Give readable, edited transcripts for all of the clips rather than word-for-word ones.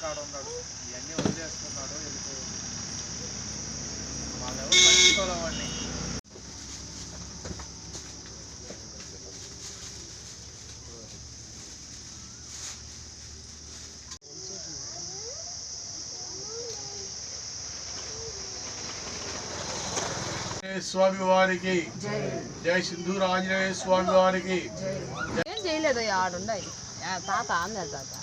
కాడ ఉన్నాడు ఇవన్నీ వదిలేసుకున్నాడు వెళ్ళిపోయాడు వాళ్ళు ఎవరు పట్టించుకోలేవాడిని స్వామి వారికి జై సింధూర ఆంజనేయ స్వామి వారికి ఏం చేయలేదు ఆడుండయి తాత ఆంధ్ర తాత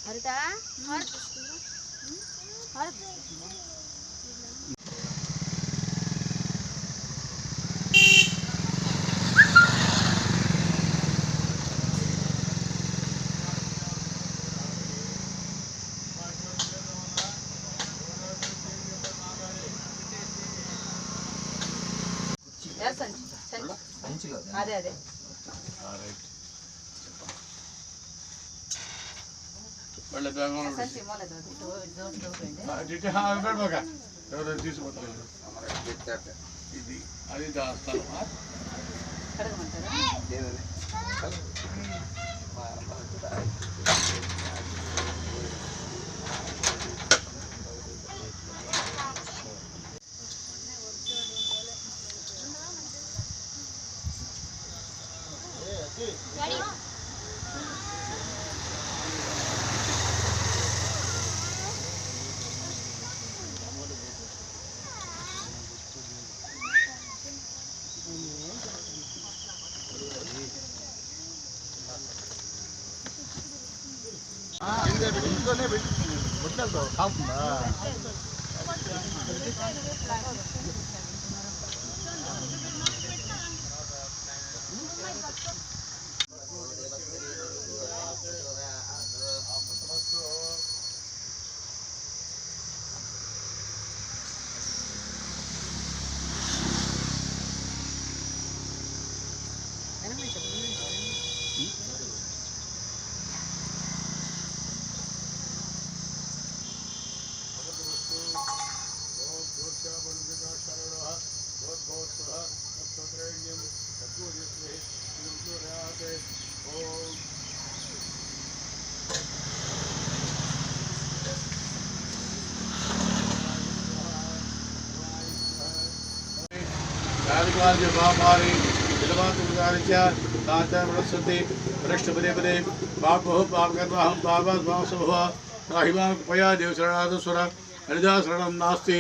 హరిత అదే అదే ಒಳ್ಳೆ తీసుకుంటారు ఇది అది దాస్తాను ఇంట్లోనే బొట్టలతో కాకుండా व्यापारी विलवातुगारिच्य वृष्टपदे पदे पापो पापकर्महं पापस्वांसभव राहिमा कृपया देवशरणादस्वर हरिदाशरणं नास्ति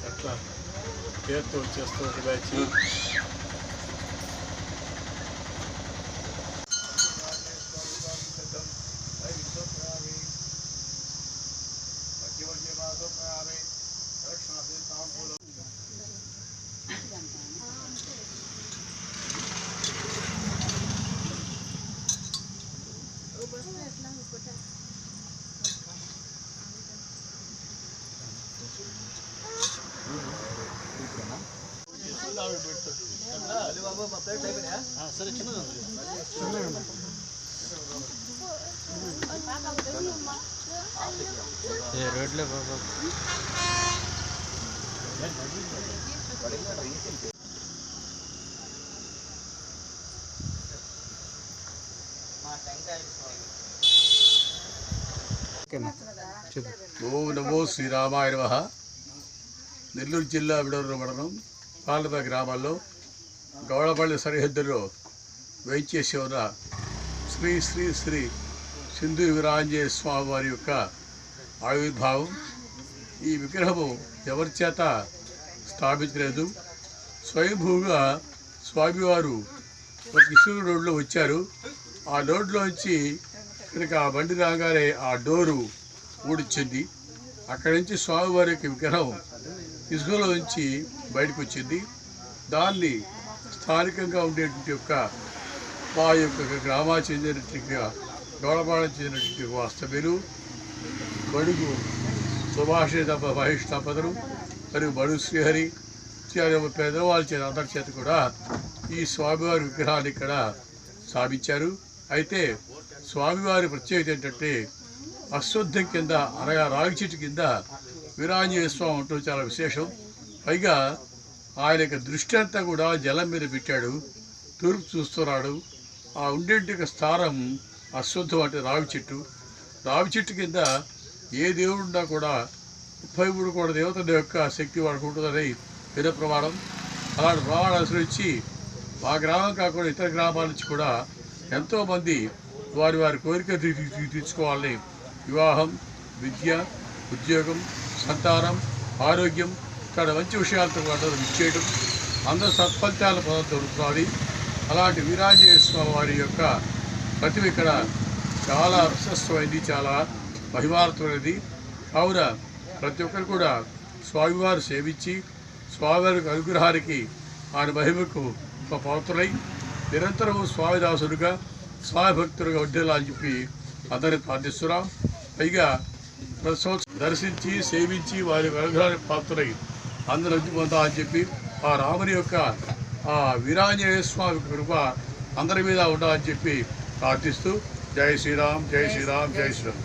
అట్లా పేరుతో వచ్చేస్తూ ఒక బ్యాచ్ సరే చిన్నది రోడ్లో బాబా ఓం నమో శ్రీరామాయ నమః. నెల్లూరు జిల్లా విడవరం మండలం పాలప గ్రామాల్లో గౌడపల్లి సరిహద్దులో వేయించేసి ఉన్న శ్రీ శ్రీ శ్రీ సింధు వీరాంజనేయ స్వామి వారి యొక్క ఆవిర్భావం. ఈ విగ్రహము ఎవరి చేత స్థాపించలేదు, స్వయంభూగా స్వామివారు ఒక ఇసుక రోడ్లో వచ్చారు. ఆ రోడ్లోంచి ఇక్కడికి ఆ బండి రాగానే ఆ డోరు ఊడిచ్చింది. అక్కడి నుంచి స్వామివారి యొక్క విగ్రహం ఇసుకలో నుంచి బయటకు వచ్చింది. దాన్ని స్థానికంగా ఉండేటువంటి మా యొక్క గ్రామానికి చెందినట్టుగా గౌడపాడకు చెందినటువంటి వాస్తవ్యులు బడుగు సుభాషిత మహేష్ దంపతులు మరియు బడు శ్రీహరి పెద్దవాళ్ళ చేత అందరి చేత కూడా ఈ స్వామివారి విగ్రహాన్ని ఇక్కడ స్థాపించారు. అయితే స్వామివారి ప్రత్యేకత ఏంటంటే అశ్వత్థం కింద అనగా రాగి చెట్టు కింద వీరాంజనేయ స్వామి ఉంటూ చాలా విశేషం. పైగా ఆయన యొక్క దృష్టి అంతా కూడా జలం మీద పెట్టాడు, తూర్పు చూస్తున్నాడు. ఆ ఉండేటి స్థానం అశ్వత్థం అంటే రావి చెట్టు. రావి చెట్టు కింద ఏ దేవుడున్నా కూడా 33 కోట్ల దేవతల యొక్క శక్తి వాడికి ఉంటుందని వేద ప్రమాణం. అలాంటి ప్రమాణం అనుసరించి మా గ్రామం కాకుండా ఇతర గ్రామాల నుంచి కూడా ఎంతోమంది వారి వారి కోరిక తీర్చుకోవాలని వివాహం, విద్య, ఉద్యోగం, సంతానం, ఆరోగ్యం ఇక్కడ మంచి విషయాలతో అందరూ ఇచ్చేయడం, అందరూ సత్ఫలితాల పదం దొరుకుతుంది. అలాంటి వీరాంజనేయ స్వామి వారి యొక్క ప్రతిమ ఇక్కడ చాలా ప్రశస్తమైంది, చాలా మహిమార్థమైనది. కావున ప్రతి ఒక్కరు కూడా స్వామివారు సేవించి స్వామివారి అనుగ్రహానికి ఆయన మహిమకు పాత్రులై నిరంతరము స్వామిదాసుడుగా స్వామి భక్తులుగా ఉండేలా అని చెప్పి అందరిని ప్రార్థిస్తున్నాం. పైగా ప్రతి సంవత్సరం దర్శించి సేవించి వారి అనుగ్రహానికి పాత్రులై అందరూ అభివృద్ధి పొందాలని చెప్పి ఆ రాముని యొక్క ఆ వీరాంజనేయ స్వామి కృప అందరి మీద ఉండాలని చెప్పి ప్రార్థిస్తూ జై శ్రీరామ్, జై శ్రీరామ్, జై శ్రీరామ్.